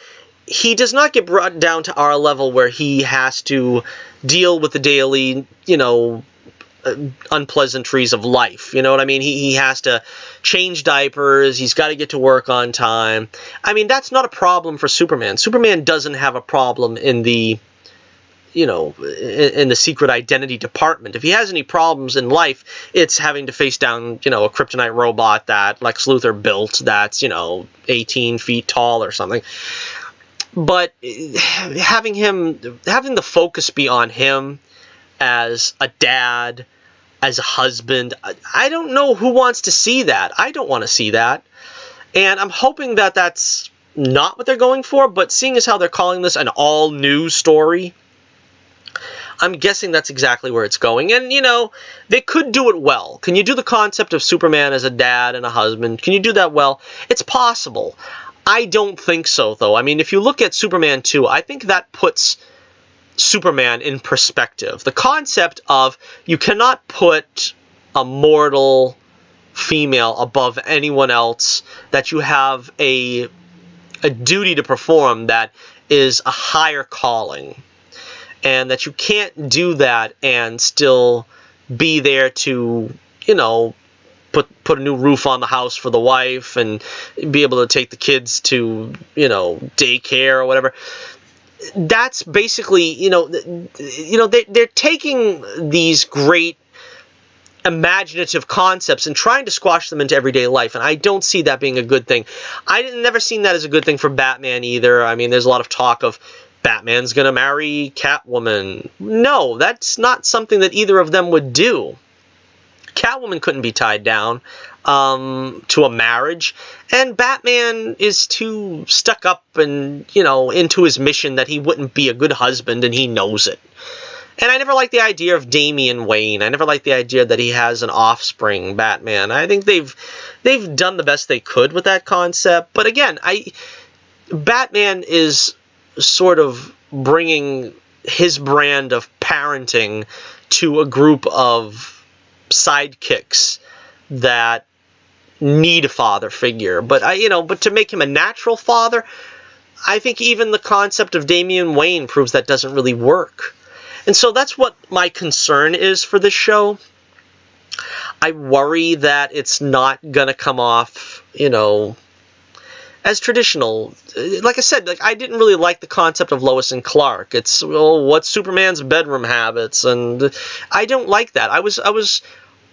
A: he does not get brought down to our level where he has to deal with the daily, unpleasantries of life. You know what I mean? He has to change diapers. He's got to get to work on time. I mean, that's not a problem for Superman. Superman doesn't have a problem in the, in the secret identity department. If he has any problems in life, it's having to face down, a kryptonite robot that Lex Luthor built that's, 18 feet tall or something. But having the focus be on him as a dad, as a husband, I don't know who wants to see that. I don't want to see that. And I'm hoping that that's not what they're going for, but seeing as how they're calling this an all-new story, I'm guessing that's exactly where it's going. And, they could do it well. Can you do the concept of Superman as a dad and a husband? Can you do that well? It's possible. I don't think so, though. I mean, if you look at Superman 2, I think that puts Superman in perspective. The concept of you cannot put a mortal female above anyone else, that you have a duty to perform that is a higher calling, and that you can't do that and still be there to, put a new roof on the house for the wife and be able to take the kids to, daycare or whatever. That's basically, they're taking these great imaginative concepts and trying to squash them into everyday life, and I don't see that being a good thing. Never seen that as a good thing for Batman either. I mean, there's a lot of talk of Batman's gonna marry Catwoman. No, that's not something that either of them would do. Catwoman couldn't be tied down to a marriage, and Batman is too stuck up and, into his mission that he wouldn't be a good husband, and he knows it. And I never liked the idea of Damian Wayne. I never liked the idea that he has an offspring, Batman. I think they've done the best they could with that concept, but again, Batman is sort of bringing his brand of parenting to a group of sidekicks that need a father figure. But but to make him a natural father, I think even the concept of Damian Wayne proves that doesn't really work. And so that's what my concern is for this show. I worry that it's not gonna come off, as traditional. Like I said, I didn't really like the concept of Lois and Clark. It's, what's Superman's bedroom habits, and I don't like that. I was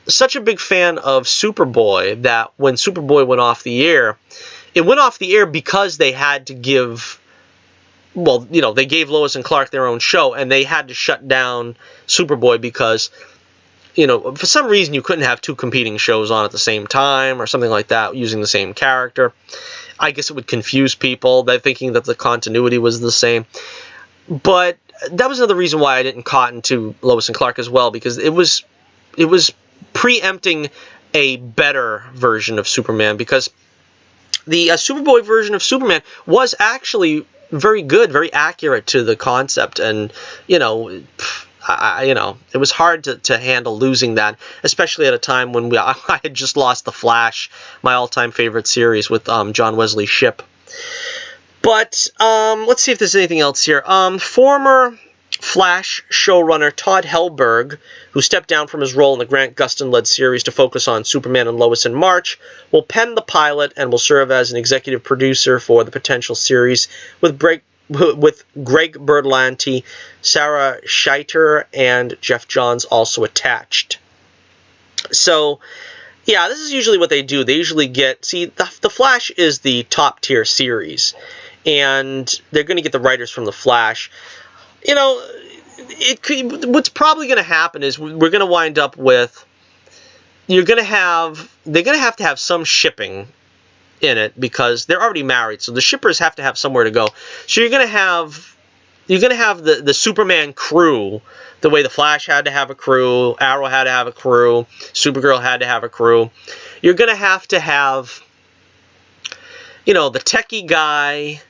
A: such a big fan of Superboy that when Superboy went off the air, it went off the air because they had to give, they gave Lois and Clark their own show, and they had to shut down Superboy because, for some reason you couldn't have two competing shows on at the same time or something like that using the same character. I guess it would confuse people. They're thinking that the continuity was the same. But that was another reason why I didn't cotton to Lois and Clark as well, because it was preempting a better version of Superman, because the Superboy version of Superman was actually very good, very accurate to the concept, and it was hard to handle losing that, especially at a time when I had just lost The Flash, my all-time favorite series with John Wesley Shipp. But let's see if there's anything else here. Former Flash showrunner Todd Helberg, who stepped down from his role in the Grant Gustin-led series to focus on Superman and Lois in March, will pen the pilot and will serve as an executive producer for the potential series with Greg Berlanti, Sarah Scheiter, and Jeff Johns also attached. So, yeah, this is usually what they do. They usually the Flash is the top-tier series, and they're going to get the writers from the Flash. What's probably going to happen is we're going to wind up with, they're going to have to have some shipping in it, because they're already married, so the shippers have to have somewhere to go. So you're going to have the Superman crew, the way the Flash had to have a crew, Arrow had to have a crew, Supergirl had to have a crew. You're going to have the techie guy,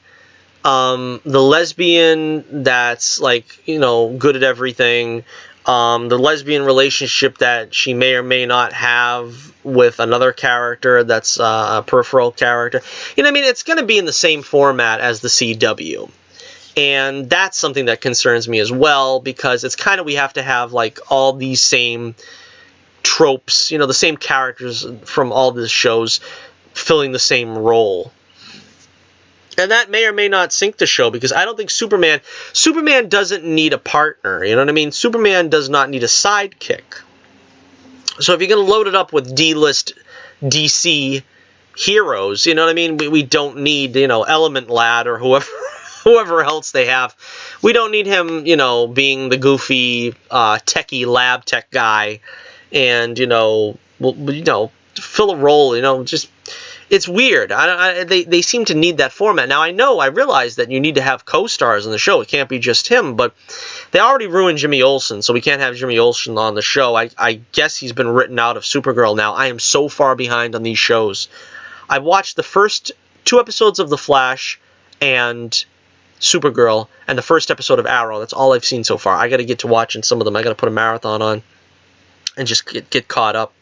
A: the lesbian that's good at everything, the lesbian relationship that she may or may not have with another character that's a peripheral character. It's going to be in the same format as the CW. And that's something that concerns me as well, because it's we have to have all these same tropes, the same characters from all these shows filling the same role. And that may or may not sink the show, because I don't think Superman doesn't need a partner, you know what I mean? Superman does not need a sidekick. So if you're going to load it up with D-list DC heroes, you know what I mean? We don't need, Element Lad or whoever else they have. We don't need him, being the goofy, techie lab tech guy and, fill a role, just... It's weird. They seem to need that format. Now, I realize that you need to have co-stars on the show. It can't be just him, but they already ruined Jimmy Olsen, so we can't have Jimmy Olsen on the show. I guess he's been written out of Supergirl now. I am so far behind on these shows. I watched the first 2 episodes of The Flash and Supergirl and the first episode of Arrow. That's all I've seen so far. I got to get to watching some of them. I got to put a marathon on and just get caught up.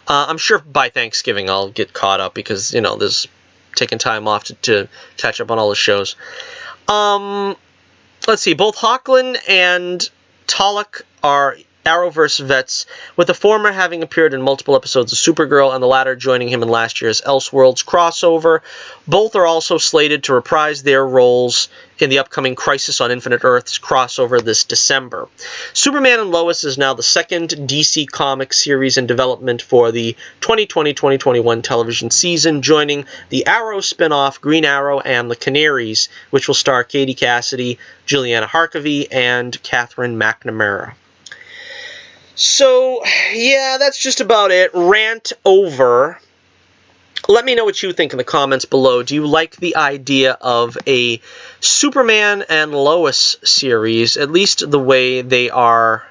A: I'm sure by Thanksgiving I'll get caught up, because, there's taking time off to catch up on all the shows. Let's see. Both Hoechlin and Tulloch are Arrowverse vets, with the former having appeared in multiple episodes of Supergirl and the latter joining him in last year's Elseworlds crossover. Both are also slated to reprise their roles in the upcoming Crisis on Infinite Earths crossover this December. Superman and Lois is now the second DC Comics series in development for the 2020-2021 television season, joining the Arrow spin-off Green Arrow and the Canaries, which will star Katie Cassidy, Juliana Harkavy, and Catherine McNamara. So, yeah, that's just about it. Rant over. Let me know what you think in the comments below. Do you like the idea of a Superman and Lois series, at least the way they are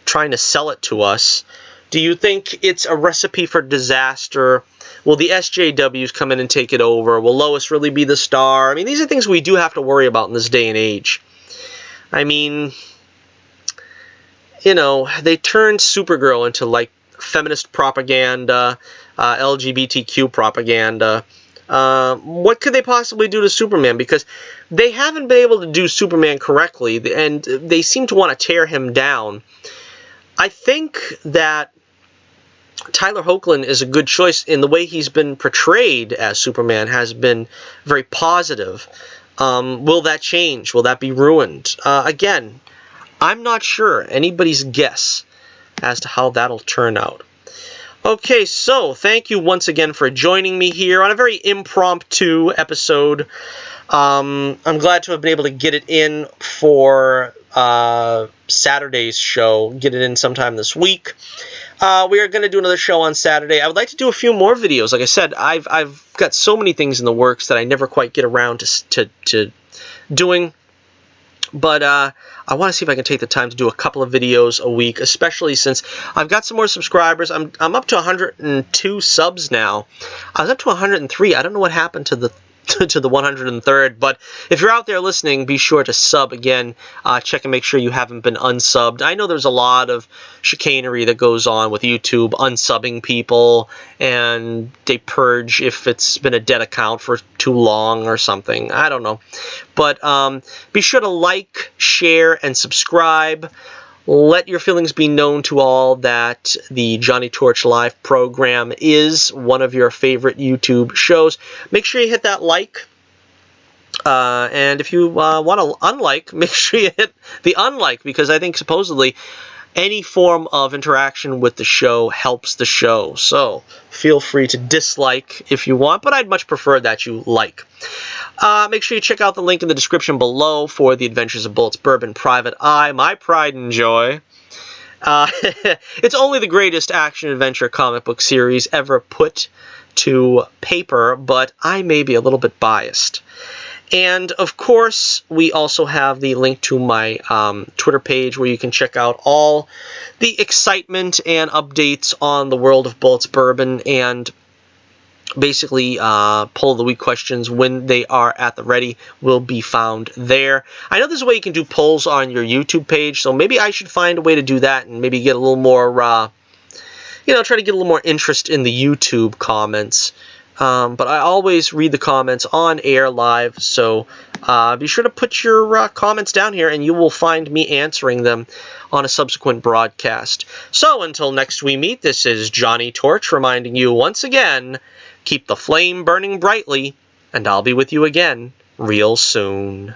A: trying to sell it to us? Do you think it's a recipe for disaster? Will the SJWs come in and take it over? Will Lois really be the star? I mean, these are things we do have to worry about in this day and age. I mean... they turned Supergirl into, feminist propaganda, LGBTQ propaganda. What could they possibly do to Superman? Because they haven't been able to do Superman correctly, and they seem to want to tear him down. I think that Tyler Hoechlin is a good choice in the way he's been portrayed as Superman has been very positive. Will that change? Will that be ruined? Again, I'm not sure. Anybody's guess as to how that'll turn out. Okay, so thank you once again for joining me here on a very impromptu episode. I'm glad to have been able to get it in for Saturday's show, get it in sometime this week. We are going to do another show on Saturday. I would like to do a few more videos. Like I said, I've got so many things in the works that I never quite get around to doing. But I want to see if I can take the time to do a couple of videos a week, especially since I've got some more subscribers. I'm up to 102 subs now. I was up to 103. I don't know what happened to the 103rd, but if you're out there listening, be sure to sub again. Check and make sure you haven't been unsubbed. I know there's a lot of chicanery that goes on with YouTube, unsubbing people, and they purge if it's been a dead account for too long or something. I don't know. But be sure to like, share, and subscribe. Let your feelings be known to all that the Johnny Torch Live program is one of your favorite YouTube shows. Make sure you hit that like. And if you want to unlike, make sure you hit the unlike, because I think supposedly any form of interaction with the show helps the show. So feel free to dislike if you want, but I'd much prefer that you like. Make sure you check out the link in the description below for The Adventures of Bullets, Bourbon, Private Eye, my pride and joy. It's only the greatest action-adventure comic book series ever put to paper, but I may be a little bit biased. And, of course, we also have the link to my Twitter page where you can check out all the excitement and updates on the world of Bullets, Bourbon, and basically poll of the week questions when they are at the ready will be found there. I know there's a way you can do polls on your YouTube page, so maybe I should find a way to do that and maybe get a little more, try to get a little more interest in the YouTube comments. But I always read the comments on air live, so be sure to put your comments down here and you will find me answering them on a subsequent broadcast. So until next we meet, this is Johnny Torch reminding you once again, keep the flame burning brightly, and I'll be with you again real soon.